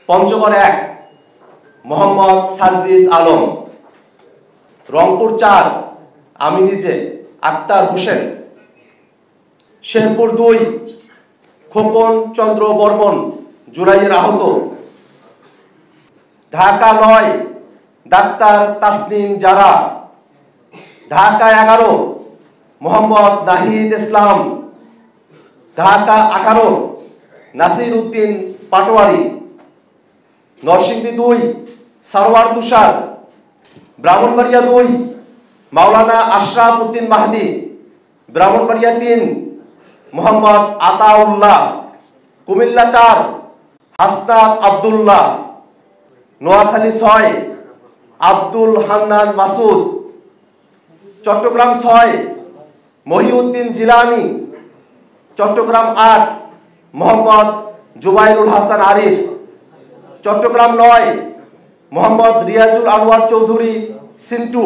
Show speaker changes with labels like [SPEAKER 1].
[SPEAKER 1] পঞ্চগড় 1 মোহাম্মদ সার্জিস আলম, রংপুর 4 আমি নিজে আক্তার হোসেন, শেরপুর 2 খোকন চন্দ্র বর্মন জুলাইয়ের আহত, ঢাকা 9 ডাক্তার তাসনিম জারা, ঢাকা 11 মোহাম্মদ নাহিদ ইসলাম, ঢাকা 18 নাসির উদ্দিন পাটোয়ারি, নরসিংদী 2 সারওয়ার তুষার, ব্রাহ্মণবাড়িয়া 2 মাওলানা আশরাফ উদ্দিন মাহদি, ব্রাহ্মণবাড়িয়া 3 মোহাম্মদ আতাউল্লাহ, কুমিল্লা 4 হাসনাত আব্দুল্লাহ, নোয়াখালী 6 আব্দুল হান্নান মাসুদ, চট্টগ্রাম 6 মহিউদ্দিন জিলানি, চট্টগ্রাম 8 মোহাম্মদ জুবাইরুল হাসান আরিফ, চট্টগ্রাম 9 মোহাম্মদ রিয়াজুল আনোয়ার চৌধুরী সিন্টু,